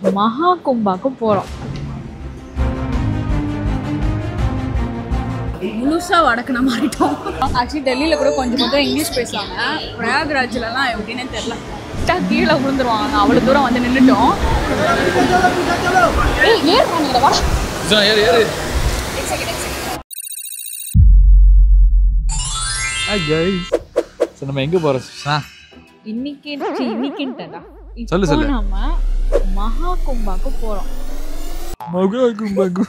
மகா கும்பாக்கு போறோம். முழுசா வடக்குன மாறிட்டோம். ஆக்சுவலி டெல்லியில கூட கொஞ்சம் இங்கிலீஷ் பேசுவாங்க. பிரயாக்ராஜ்லாம் எப்படின்னே தெரியல. கீழே விழுந்துருவாங்க. அவ்வளவு தூரம் வந்து நின்றுட்டோம். நம்ம எங்க போறோம்? இன்னைக்குன்ட்டா சொல்லு சொல்லு. நம்ம மகா கும்பாக்கு போறோம். மகா கும்பாக்கு.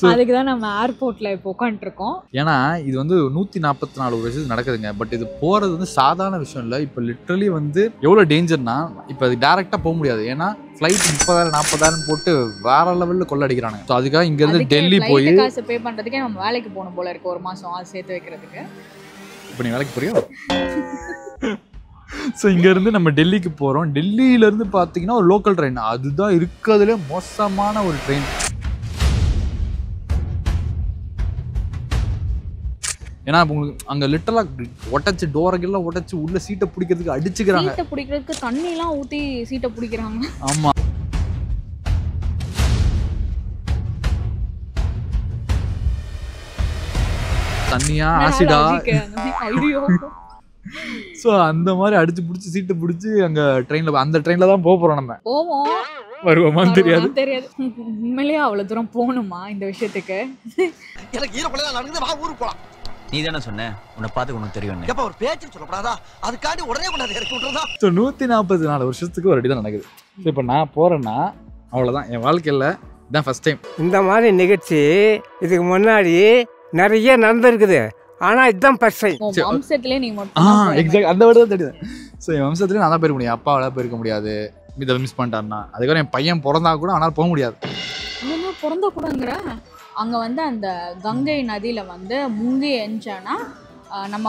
அதுக்கு தான் நம்ம ஏர்போர்ட்ல இப்போ உட்காந்துருக்கோம். ஏன்னா இது வந்து 144 வருஷத்துக்கு நடக்குதுங்க. பட் இது போறது வந்து சாதாரண விஷயம் இல்லை. இப்போ லிட்டரலி வந்து எவ்வளோ டேஞ்சர்னா, இப்போ அது டேரெக்டாக போக முடியாது. ஏன்னா ஃப்ளைட் 30,000 40,000 போட்டு வேற லெவலில் கொள்ளடிக்கிறாங்க. ஸோ அதுக்காக இங்கேருந்து டெல்லி போய் காசு பே பண்ணுறதுக்கே நம்ம வேலைக்கு போகணும் போல இருக்கு. ஒரு மாதம் அது சேர்த்து வைக்கிறதுக்கு. இப்போ நீ வேலைக்கு போறியோ? ஸோ இங்கேருந்து நம்ம டெல்லிக்கு போகிறோம். டெல்லியிலேருந்து பார்த்தீங்கன்னா ஒரு லோக்கல் ட்ரெயின், அதுதான் இருக்கிறதுலே மோசமான ஒரு ட்ரெயின். ஏன்னா உங்களுக்கு அங்கே லிட்டரலாக ஒட்டச்சு டோரைகள்லாம் ஒட்டச்சு உள்ள சீட்டை பிடிக்கிறதுக்கு அடிச்சுக்கிறாங்க. சீட்டை பிடிக்கிறதுக்கு தண்ணிலாம் ஊற்றி சீட்டை பிடிக்கிறாங்க. ஆமாம். தண்ணியா ஆசிடா? ஸோ அந்த மாதிரி அடிச்சு பிடிச்சி சீட்டை பிடிச்சி அங்கே ட்ரெயினில் அந்த ட்ரெயினில் தான் போகிறோம். நம்ம போவோம், வருவோமான்னு தெரியாது. உண்மையிலேயே அவ்வளோ தூரம் போகணுமா இந்த விஷயத்துக்கு? எனக்கு ஈரக்குள்ள நடந்து வா ஊருக்கு போலாம். நீ தானே சொன்ன உன்னை பார்த்து உனக்கு தெரியும். எப்ப ஒரு பேச்சு சொல்லப்படாதா? அதுக்காண்டி உடனே கொண்டாந்து இறக்கி விட்டுறதா? ஸோ 144 வருஷத்துக்கு ஒரு அடி தான் நடக்குது. ஸோ இப்போ நான் போகிறேன்னா அவ்வளோதான். என் வாழ்க்கையில் இதான் ஃபர்ஸ்ட் டைம் இந்த மாதிரி நிகழ்ச்சி. இதுக்கு முன்னாடி நிறைய நடந்திருக்குது, ஆனால் இதுதான் ஃபர்ஸ்ட் டைம். வம்சத்திலே நீ மட்டும் எக்ஸாக்ட் அந்த வேர்டு தான் தெரியுது. ஸோ என் வம்சத்துலேயே நான் தான் போயிருக்க முடியும். அப்பாவால் போயிருக்க முடியாது. இதை மிஸ் பண்ணிட்டாருன்னா அதுக்கப்புறம் என் பையன் பிறந்தா கூட ஆனால் போக முடியாது. பிறந்தா கூடங்கிற அங்கே வந்து அந்த கங்கை நதியில் வந்து முங்கி எஞ்சானா நம்ம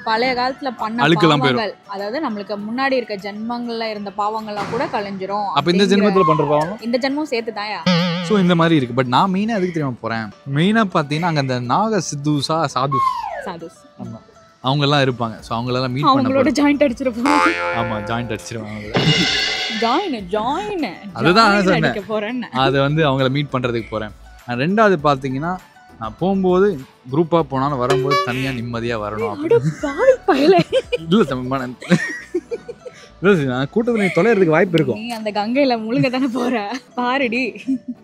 பழைய காலத்தில் பண்ண பாவங்கள், அதாவது நம்மளுக்கு முன்னாடி இருக்க ஜென்மங்கள்ல இருந்த பாவங்கள்லாம் கூட கலைஞ்சிரும். அப்போ இந்த ஜென்மத்தில் பண்ணுற பாவம் இந்த ஜென்மம் சேர்த்து தாயா. ஸோ இந்த மாதிரி இருக்குது. பட் நான் மெயினாக எதுக்கு தெரியாம போகிறேன், மெயினாக பார்த்தீங்கன்னா அங்கே அந்த நாக சித்துசா சாதுஸ் ஆமாம் அவங்கெல்லாம் இருப்பாங்க. ஸோ அவங்களெல்லாம் மீட் அவங்களோட ஜாயிண்ட் அடிச்சிருப்போம். ஆமாம் ஜாயிண்ட் அடிச்சிருவாங்க. அதுதான் சொன்னேன். அதை வந்து அவங்கள மீட் பண்ணுறதுக்கு போகிறேன். ரெண்டாவது பார்த்தீங்கன்னா நான் போகும்போது குரூப்பாக போனாலும் வரும்போது தனியாக நிம்மதியாக வரணும். இல்லை நான் கூட்டத்தில் தொலைறதுக்கு வாய்ப்பு இருக்கும். அந்த கங்கையில முழுங்க தானே போற பாருடி.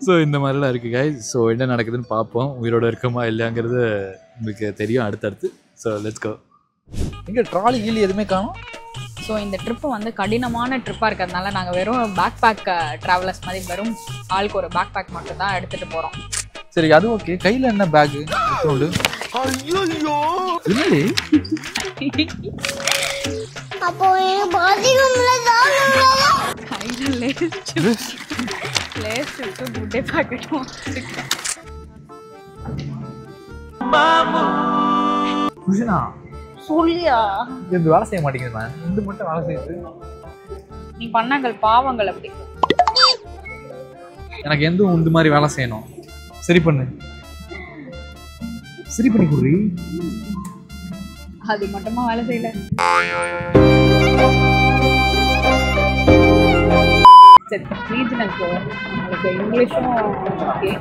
ஸோ இந்த மாதிரிலாம் இருக்குது கைஸ். ஸோ என்ன நடக்குதுன்னு பார்ப்போம். உயிரோட இருக்கமா இல்லையாங்கிறது உங்களுக்கு தெரியும் அடுத்தடுத்து. So let's go. இங்கே ட்ராலி கீழே எதுவுமே காணும். ஸோ இந்த ட்ரிப்பு வந்து கடினமான ட்ரிப்பாக இருக்கிறதுனால நாங்கள் வெறும் பேக் பேக் ட்ராவலர்ஸ் மாதிரி வெறும் ஆளுக்கு ஒரு பேக் பேக் மட்டும் தான் எடுத்துகிட்டு போகிறோம். சரி அது ஓகே. கையில் என்ன பேக்கு? சொல்லியா இந்த வேலை செய்ய மாட்டேங்குது. இந்த மட்டும் வேலை செய்யுது. நீ பண்ணாங்கள் பாவங்கள் அப்படி. எனக்கு எந்த இந்த மாதிரி வேலை செய்யணும். சரி பண்ணு, சரி பண்ணி குடி. அது மட்டுமா வேலை செய்யல. சரி ரீஜனல் போவோம். நம்மளுக்கு இங்கிலீஷும் ஓகே.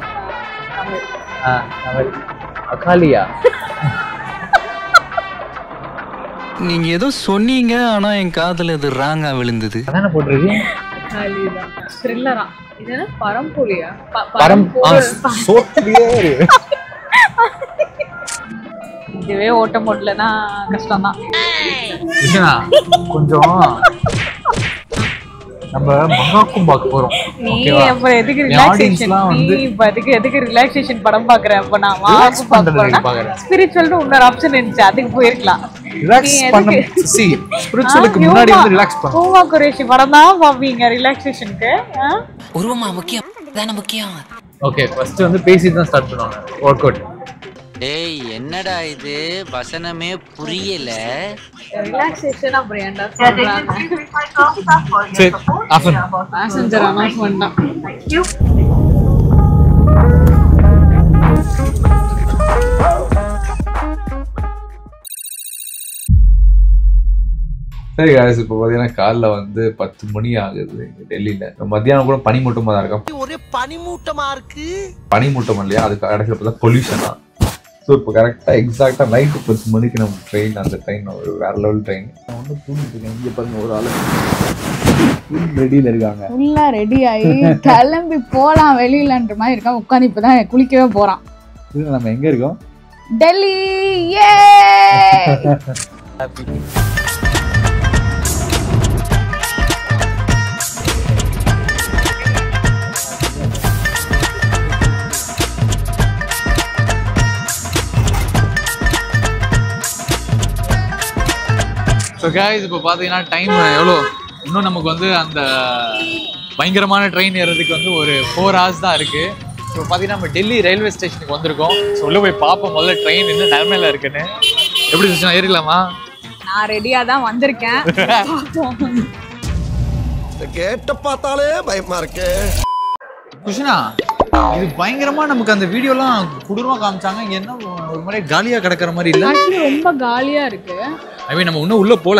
தமிழ் அகாலியா. நீங்க ஏதோ சொன்னீங்க, ஆனா என் காதுல இது ராங்கா விழுந்தது. அதானே போட்டிருக்கு. அகாலியா த்ரில்லரா. இது என்ன பரம்பொழியா? இதுவே ஓட்ட முடியலன்னா கஷ்டம் தான். கொஞ்சம் நம்ம மகாக்கும் பார்க்க போறோம். நீ அப்ப எதுக்கு ரிலாக்ஸேஷன்? நீ இப்ப எதுக்கு ரிலாக்ஸேஷன் படம் பாக்குற? அப்ப நான் மகாக்கும் பாக்குறேன். ஸ்பிரிச்சுவல்னு இன்னொரு ஆப்ஷன் இருந்துச்சு, அதுக்கு போயிருக்கலாம். ரிலாக்ஸ் பண்ண சி ஸ்பிரிச்சுவலுக்கு முன்னாடி வந்து ரிலாக்ஸ் பண்ணு. ஓமா குரேஷி படம் தான் பாப்பீங்க ரிலாக்ஸேஷனுக்கு. உருவமா முக்கியம் தான முக்கியம். ஓகே ஃபர்ஸ்ட் வந்து பேசி தான் ஸ்டார்ட் பண்ணுவாங்க வொர்க் அவுட். டேய் என்னடா இது வசனமே புரியல. ரிலாக்ஸேஷன் அப்புறம் ஏன்டா சொல்றாங்க? சரி ஆஃபன் பாசஞ்சர் அனௌன்ஸ்மென்ட் தான். சரி guys, இப்போ பார்த்தீங்கன்னா காலைல வந்து 10 மணி ஆகுது டெல்லியில். மத்தியானம் கூட பனிமூட்டமாக தான் இருக்கும். ஒரே பனிமூட்டமா இருக்கு. பனிமூட்டம் இல்லையா, அதுக்கு கடைசியில் பார்த்தா பொல்யூஷன் தான். ஸோ இப்போ கரெக்டாக எக்ஸாக்டாக நைட்டு 10 மணிக்கு நம்ம ட்ரெயின், அந்த ட்ரெயின் ஒரு வேறு லெவல் ட்ரெயின். நான் ஒன்றும் தூங்கிட்டு இருக்கேன். இங்கே பாருங்க, ஒரு ஆள் ரெடியில் இருக்காங்க. ஃபுல்லாக ரெடி ஆகி கிளம்பி போகலாம் வெளியிலன்ற மாதிரி இருக்கான். உட்காந்து இப்போ தான் குளிக்கவே போகிறான். நம்ம எங்கே இருக்கோம்? டெல்லி. ஏ ஸோ guys, இப்போ பார்த்தீங்கன்னா டைம் எவ்வளோ, இன்னும் நமக்கு வந்து அந்த பயங்கரமான ட்ரெயின் ஏறதுக்கு வந்து ஒரு 4 hours தான் இருக்குது. ஸோ பார்த்தீங்கன்னா நம்ம டெல்லி ரயில்வே ஸ்டேஷனுக்கு வந்திருக்கோம். ஸோ உள்ளே போய் பார்ப்போம் முதல்ல ட்ரெயின் இன்னும் நிலமையில இருக்குன்னு. எப்படி சுஷனா, ஏறிக்கலாமா? நான் ரெடியாக தான் வந்திருக்கேன். கேட்ட பார்த்தாலே பயமா இருக்கு. குஷனா, இது பயங்கரமா நமக்கு அந்த வீடியோலாம் குடுறமா காமிச்சாங்க. இங்க என்ன ஒரு மாதிரி காலியா கிடக்குற மாதிரி இல்ல? ஆக்சுவலி ரொம்ப காலியா இருக்கு. ஐ மீன் நம்ம இன்னும் உள்ள போல.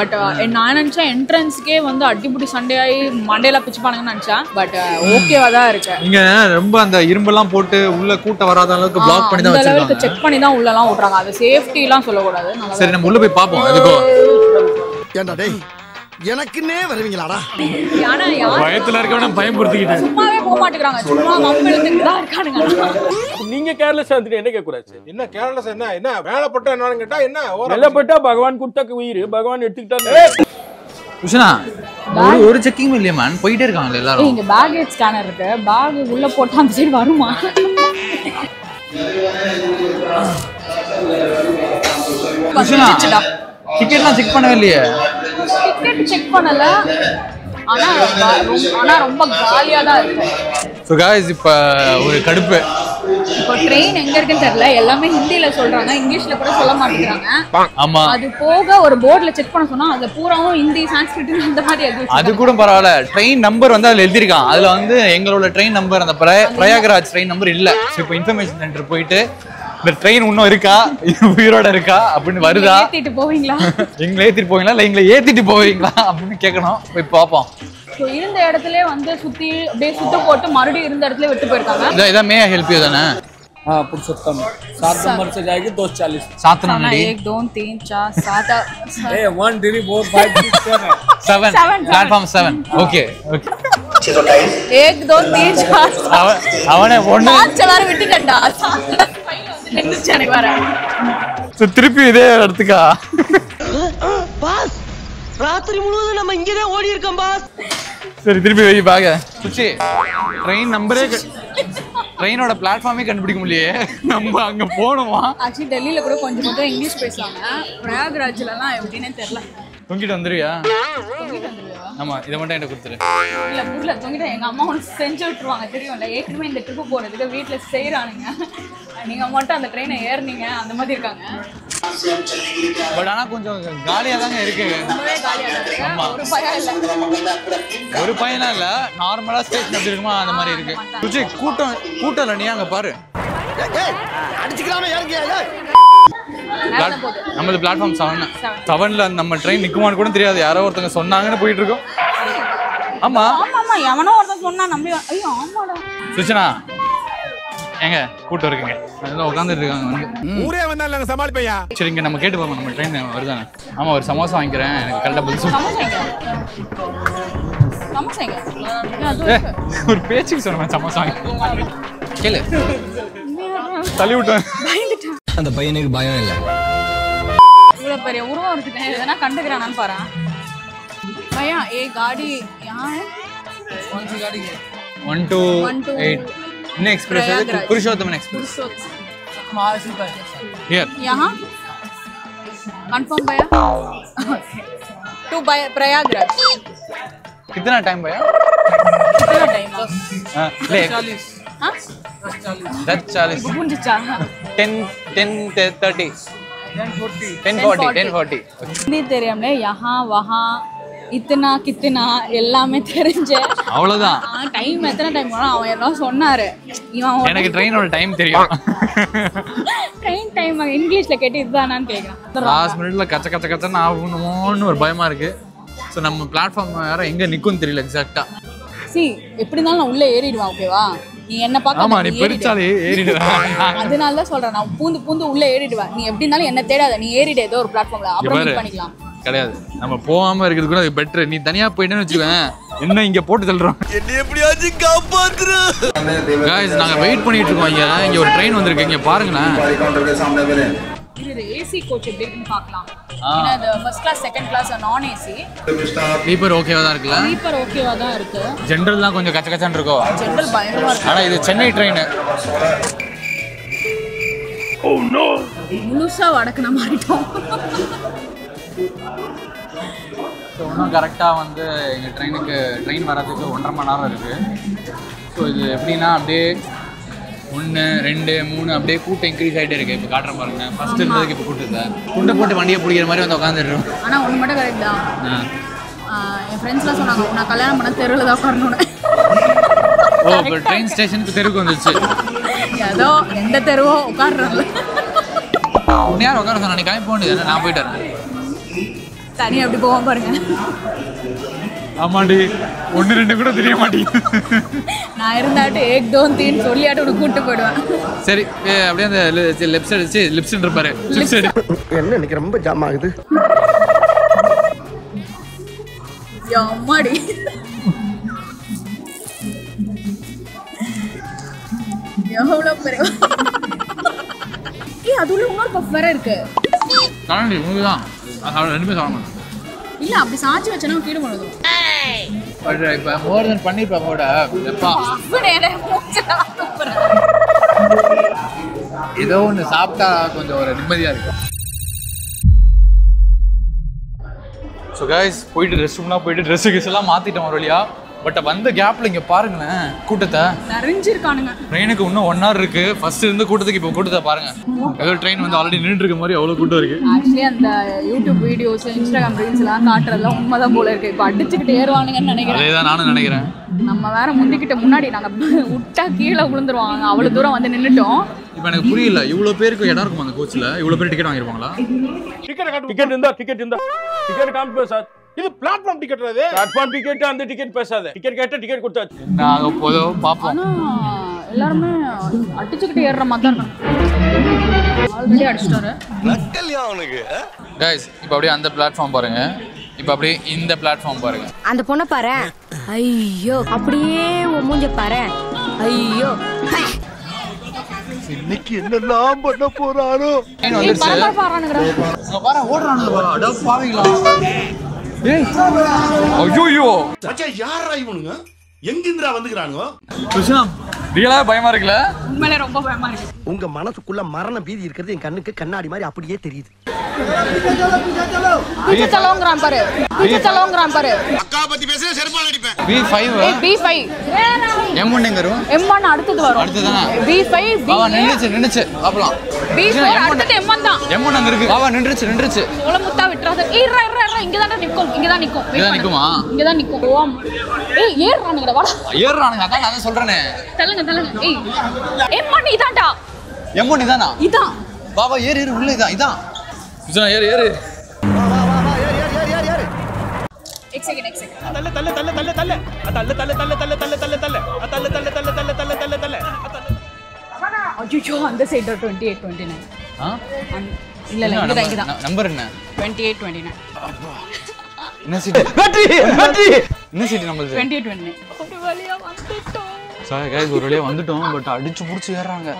பட் நான் நினைச்சேன் என்ட்ரன்ஸ்க்கே வந்து அடிப்புடி சண்டே ஆகி மண்டையில பிச்சுப்பானுங்கன்னு நினைச்சேன். பட் ஓகேவா தான் இருக்கு. இங்க ரொம்ப அந்த இரும்பெல்லாம் போட்டு உள்ள கூட்டம் வராத அளவுக்கு பிளாக் பண்ணி தான் வச்சிருக்காங்க. செக் பண்ணி தான் உள்ளலாம் விடுறாங்க. அது சேஃப்டி எல்லாம் சொல்லக்கூடாது. சரி, நம்ம உள்ள போய் பாப்போம். எதுக்கும் ஏண்டா டேய், எனக்குன்னே வருவீங்களாடா? பயத்துல இருக்கவன பயமுறுத்திக்கிட்டேன். சும்மாவே போக மாட்டேங்கிறாங்க. சும்மா மம்பளத்துக்கு தான் இருக்கானுங்க. நீங்க கேர்லெஸ் வந்துட்டு என்ன கேட்கக்கூடாது. என்ன கேர்லெஸ்? என்ன வேலைப்பட்ட என்னன்னு கேட்டா என்ன வேலைப்பட்டா பகவான் கொடுத்த உயிர் பகவான் எடுத்துக்கிட்டா. குஷனா, ஒரு செக்கிங் இல்லையா மேன்? போயிட்டே இருக்காங்க எல்லாரும். இங்க பேக்கேஜ் ஸ்கேனர் இருக்கு. பேக் உள்ள போட்டா அந்த சைடு வருமா? குஷனா, டிக்கெட்லாம் செக் பண்ணவே இல்லையே. டிக்கெட் செக் பண்ணல. ஆனா ரொம்ப காலியா தான் இருக்கு. ஸோ guys, இப்போ ஒரு கடுப்பு. இப்போ ட்ரெயின் எங்க இருக்குன்னு தெரியல. எல்லாமே ஹிந்தில சொல்றாங்க, இங்கிலீஷ்ல கூட சொல்ல மாட்டேங்கிறாங்க. ஆமா, அது போக ஒரு போர்டுல செக் பண்ண சொன்னா அது பூராவும் ஹிந்தி, சான்ஸ்கிரிட் அந்த மாதிரி எழுதி. அது கூட பரவாயில்ல. ட்ரெயின் நம்பர் வந்து அதுல எழுதிருக்கான். அதுல வந்து எங்களோட ட்ரெயின் நம்பர், அந்த பிரயாகராஜ் ட்ரெயின் நம்பர் இல்ல. ஸோ இப்போ இன்ஃபர்மேஷன் சென்டர் போயிட்டு இந்த ட்ரெயின் இன்னும் இருக்கா, உயிரோட இருக்கா அப்படின்னு வருதா, ஏத்திட்டு போவீங்களா, எங்களை ஏத்திட்டு போவீங்களா இல்ல எங்களை ஏத்திட்டு போவீங்களா அப்படின்னு கேட்கணும். போய் பார்ப்போம். ஸோ இருந்த இடத்துல வந்து சுத்தி அப்படியே சுத்த போட்டு மறுபடியும் இருந்த இடத்துல விட்டு போயிருக்காங்க. இதான் மே ஹெல்ப் யூ தானே? हाँ पुरुषोत्तम 7 नंबर से जाएगी 240 7 नंबर 1 2 3 4 7 ए 1 3 4 5 6 7 7 प्लेटफॉर्म 7 ओके ओके 1 2 3 4 அவனே ஒண்ணு எல்லாரும் விட்டுட்டா. நின்னுச்சு எனக்கு வர. சோ திருப்பி இதே இடத்துக்கா? பாஸ், ராத்திரி முழுவதும் நம்ம இங்கே தான் ஓடி இருக்கோம் பாஸ். சரி, திருப்பி வெய் பாக. சுச்சி, ட்ரெயின் நம்பரே, ட்ரெயினோட பிளாட்ஃபார்மே கண்டுபிடிக்க முடியலையே. நம்ம அங்க போகணுமா? ஆக்சுவலி டெல்லியில கூட கொஞ்சம் இங்கிலீஷ் பேசுவாங்க. பிரயாக்ராஜ்லலாம் எப்படின்னே தெரியல. தொங்கிட்டு வந்துருவியா? ஆமா, இதை மட்டும் என்கிட்ட கொடுத்துரு. இல்ல புரியல, தொங்கிட்ட எங்க அம்மா ஒன்று செஞ்சு விட்டுருவாங்க. தெரியும்ல, ஏற்கனவே இந்த ட்ரிப்பு போறதுக்கு வீட்டுல செய்யறானுங்க. நீங்க மட்டும் அந்த ட்ரெயினை ஏறினீங்க அந்த மாதிரி இருக்காங்க. பட் ஆனா கொஞ்சம் காலியா தாங்க இருக்கு. ரொம்பவே காலியா இருக்கு. ஒரு பயம் இல்ல. ஒரு பையனா இல்ல, நார்மலா ஸ்டேஷன் எப்படி இருக்குமா அந்த மாதிரி இருக்கு. சுச்சி, கூட்டம் இல்ல, நீ அங்க பாரு. அடிச்சுக்கலாமே ஏறுங்க. நம்மளது பிளாட்ஃபார்ம் 7ல நம்ம ட்ரெயின் நிக்குமான்னு கூட தெரியாது. யாரோ ஒருத்தங்க சொன்னாங்கன்னு போயிட்டு இருக்கோம். ஆமா ஆமா, எவனோ ஒருத்தன் சொன்னா நம்பி. ஐயோ ஆமாடா. சுச்சனா, எங்க கூட்டம் இருக்குங்க, அதெல்லாம் உட்காந்துட்டு இருக்காங்க வந்து. ஊரே வந்தா இல்ல சமாளிப்பையா. சரி, இங்க நம்ம கேட்டு போவோம். நம்ம ட்ரெயின் வருதானே? ஆமா, ஒரு சமோசா வாங்கிக்கிறேன், எனக்கு கரெக்டா பதில் சொல்லு. ஒரு பேச்சுக்கு சொன்னேன் சமோசா வாங்கி கேளு. தள்ளி விட்டேன். அந்த பையனுக்கு பயம் இல்ல. இவ்வளவு பெரிய உருவம் இருக்கு, எதனா கண்டுக்கிறானான்னு பாரு. பையா, ஏ காடி यहाँ है 1 to 8 இன்ன எக்ஸ்பிரஸ் है, पुरुषोत्तम एक्सप्रेस हियर यहाँ कंफर्म भैया टू प्रयागराज. कितना टाइम भैया? कितना टाइम? ले 10:40 10:40 गुंजा 10:30 10:40 हिंदी தெரியும்ல. यहाँ वहाँ இத்தனா கித்தனா எல்லாமே தெரிஞ்ச அவ்வளவுதான். டைம் எத்தனை டைம் போனா அவன் எல்லாம் சொன்னாரு. இவன் எனக்கு ட்ரெயினோட டைம் தெரியும். ட்ரெயின் டைம் இங்கிலீஷ்ல கேட்டு இதுதானான்னு கேட்குறான். லாஸ்ட் மினிட்ல கச்ச கச்ச கச்சன்னு ஆகணுமோன்னு ஒரு பயமா இருக்கு. ஸோ நம்ம பிளாட்ஃபார்ம் வேற எங்க நிக்கும்னு தெரியல எக்ஸாக்டா. சி எப்படி இருந்தாலும் நான் உள்ள ஏறிடுவேன். ஓகேவா? நீ என்ன பார்க்க ஆமா நீ பெருச்சாலே ஏறிடுவேன். அதனால தான் சொல்றேன் நான் பூந்து உள்ள ஏறிடுவேன். நீ எப்படி இருந்தாலும் என்ன தேடாத, நீ ஏறிடு ஏதோ ஒரு பிளாட்ஃபார்ம்ல, அப்புறம் மீட் பண்ணிக்கலாம். கிடையாது, நம்ம போகாம இருக்கிறது கூட அது பெட்டர். நீ தனியா போயிட்டேன்னு வச்சுக்கவேன், என்ன இங்க போட்டு தள்ளுறோம். என்ன எப்படியாச்சும் காப்பாத்துரு. गाइस நாங்க வெயிட் பண்ணிட்டு இருக்கோம். இங்க ஒரு ட்ரெயின் வந்திருக்கு, இங்க பாருங்களேன். இது ஏசி கோச் எப்படி இருக்குன்னு பார்க்கலாம். ஏன்னா இது ஃபர்ஸ்ட் கிளாஸ் செகண்ட் கிளாஸ் நான் ஏசி. ஸ்லீப்பர் ஓகேவா தான் இருக்குல்ல? ஸ்லீப்பர் ஓகேவா தான் இருக்கு. ஜெனரல் தான் கொஞ்சம் கச்ச கச்சன்னு இருக்கும். ஜெனரல் பயங்கரமா இருக்கு. ஆனா இது சென்னை ட்ரெயின். ஓ நோ, முழுசா வடக்குன மாறிட்டோம். ஸோ இன்னும் கரெக்டாக வந்து எங்கள் ட்ரெயின் வர்றதுக்கு 1.5 மணி நேரம் இருக்குது. ஸோ இது எப்படின்னா அப்படியே 1 2 3 அப்படியே கூட்டம் இன்க்ரீஸ் ஆகிட்டே இருக்குது. இப்போ காட்டுற பாருங்க, ஃபஸ்ட்டு இருந்ததுக்கு இப்போ கூட்டத்தை குண்டை போட்டு வண்டியை பிடிக்கிற மாதிரி வந்து உட்காந்துடுறோம். ஆனால் ஒன்று மட்டும் கரெக்ட் தான். என் ஃப்ரெண்ட்ஸ்லாம் சொன்னாங்க நான் கல்யாணம் பண்ண தெருவில் தான் உட்காரணுன்னு. ஓ இப்போ ட்ரெயின் ஸ்டேஷனுக்கு தெருவுக்கு வந்துச்சு. ஏதோ எந்த தெருவோ உட்காடுறோம்ல. ஒன்று யார் உட்கார சொன்னா? நீ கிளம்பி போக, நான் போயிட்டு வரேன். தனியாக எப்படி போவோம் பாருங்க. ஆமாண்டி, 1 2 கூட தெரிய மாட்டேங்குது. நான் இருந்தாட்டு ஏக் தோன் தீன்னு சொல்லியாட்டு உனக்கு கூப்பிட்டு போயிடுவேன். சரி அப்படியே அந்த லெஃப்ட் சைடு லிப்ஸ் இருப்பாரு. லெஃப்ட் சைடு என்ன இன்னைக்கு ரொம்ப ஜாம் ஆகுது. அம்மாடி எவ்வளோ பெரிய. அது உள்ள இன்னொரு பஃப் வேற இருக்கு. காணி உண்மைதான், ரெண்டுமே சாப்பிட மாட்டேன். இல்ல அப்படி சாச்சி வச்சனா கீழ போடுது. இப்போ மோர் தென் பண்ணிருப்பேன் கூட. எப்பா ஏதோ ஒன்று சாப்பிட்டா கொஞ்சம் ஒரு நிம்மதியாக இருக்கும். ஸோ கைஸ் போயிட்டு ரெஸ்ட் ரூம்லாம் போயிட்டு ட்ரெஸ்ஸு கிஸ் எல்லாம் மாற்றிட்டோம் ஒரு வழியா. பட் வந்த கேப்பில் இங்கே பாருங்களேன் கூட்டத்தை. நிறைஞ்சிருக்கானுங்க. ட்ரெயினுக்கு இன்னும் 1 hour இருக்கு. ஃபர்ஸ்ட் இருந்த கூட்டத்துக்கு இப்போ கூட்டத்தை பாருங்க. ஏதோ ட்ரெயின் வந்து ஆல்ரெடி நின்றுட்டு இருக்க மாதிரி அவ்வளோ கூட்டம் இருக்கு. ஆக்சுவலி அந்த யூடியூப் வீடியோஸ் இன்ஸ்டாகிராம் ரீல்ஸ் எல்லாம் காட்டுறதுலாம் உண்மைதான் போல இருக்கு. இப்போ அடிச்சுக்கிட்டு ஏறுவானுங்கன்னு நினைக்கிறேன். அதே தான் நானும் நினைக்கிறேன். நம்ம வேற முந்திக்கிட்ட முன்னாடி நாங்கள் விட்டா கீழே விழுந்துருவாங்க, அவ்வளோ தூரம் வந்து நின்றுட்டோம். இப்போ எனக்கு புரியல, இவ்வளோ பேருக்கு இடம் இருக்குமா அந்த கோச்சில்? இவ்வளோ பேர் டிக்கெட் வாங்கிருப்பாங்களா? टिकट टिकट काम पे साथ இது பிளாட்ஃபார்ம் டிக்கெட். அது பிளாட்ஃபார்ம் டிக்கெட், அந்த டிக்கெட் பேசாத. டிக்கெட் கேட்டா டிக்கெட் கொடுத்தாச்சு. நாங்க போதும் பாப்போம். எல்லாருமே அடிச்சுக்கிட்டு ஏறுற மாதிரி தான் இருக்கும். ஆல்ரெடி அடிச்சிட்டாரு நக்கல்யா அவனுக்கு. गाइस இப்போ அப்படியே அந்த பிளாட்ஃபார்ம் பாருங்க. இப்போ அப்படியே இந்த பிளாட்ஃபார்ம் பாருங்க. அந்த பொண்ணை பாரு. ஐயோ அப்படியே உன் மூஞ்ச பாரு. ஐயோ இன்னைக்கு என்னெல்லாம் பண்ண போறாரோ. ட்ரெயின் வந்துருச்சு. அங்க பாரு ஓடுறானுங்க பாரு. அட பாவிங்களா. டேய் ஐயோ மச்சான் யாரா இவனுங்க? எங்கிந்திரா வந்துக்கறானுங்க? கிருஷ்ணா ரியலா பயமா இருக்குல? உண்மையிலே ரொம்ப பயமா இருக்கு. உங்க மனசுக்குள்ள மரண பீதி இருக்கிறது என் கண்ணுக்கு கண்ணாடி மாதிரி அப்படியே தெரியுது. பீச்ச சலோங்கறான் பாரு. பீச்ச சலோங்கறான் பாரு. அக்கா பத்தி பேசுற செருப்பால அடிப்பேன். B5 B5 M1 எங்க வரும்? M1 அடுத்து வரும். அடுத்துதானா? B5 B பாவா நின்னுச்சு பாப்பலாம். B4 அடுத்து M1 தான். M1 அங்க இருக்கு. பாவா நின்னுச்சு. ஓல முத்தா விட்றாத. இறா இங்க தான் நிக்கும். இங்க தான் நிக்குமா? இங்க தான் நிக்கும். ஓம். ஏய் ஏறானுங்கடா வாடா. ஏறானுங்க அதான் நான் சொல்றேனே. தள்ளுங்க. ஏய் M1 இதான்டா. M1 இதானா? இதான். பாவா ஏறு உள்ள இதான். சுஜனா ஏறு. ஏறு. एक सेकंड ஐயோ அந்த சைடு 28 29 இல்ல இங்கதான் நம்பர் என்ன? 28 29 என்ன சீட்? வெற்றி என்ன சீட் நம்பர்? 28 29 ஒரு வழியா வந்துட்டோம். சார் गाइस ஒரு வழியா வந்துட்டோம். பட் அடிச்சு புடிச்சு ஏறாங்க.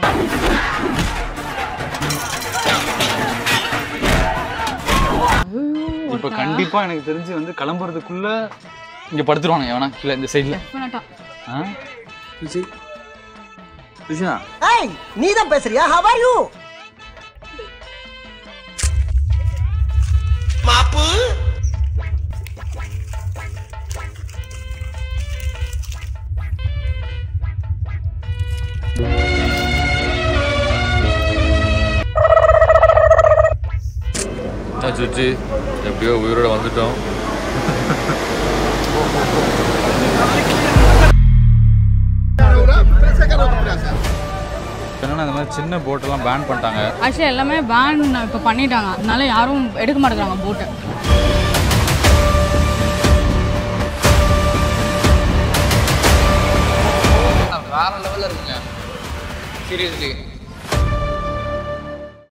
இப்போ கண்டிப்பா எனக்கு தெரிஞ்சு வந்து கிளம்புறதுக்குள்ள இங்க படுத்துருவானுங்க எவனா கீழ இந்த சைடுல. சுஷா ஏய் நீ தான் பேசுறியா? how are you? மாப்பு சுச்சி எப்படியோ உயிரோட வந்துட்டோம். என்னன்னா இந்த மாதிரி சின்ன போட்டெல்லாம் பேன் பண்ணிட்டாங்க. ஆக்சுவலி எல்லாமே பேன் இப்போ பண்ணிட்டாங்க, அதனால யாரும் எடுக்க மாட்டேங்கிறாங்க போட்டை. வேற லெவலில் இருக்குங்க சீரியஸ்லி.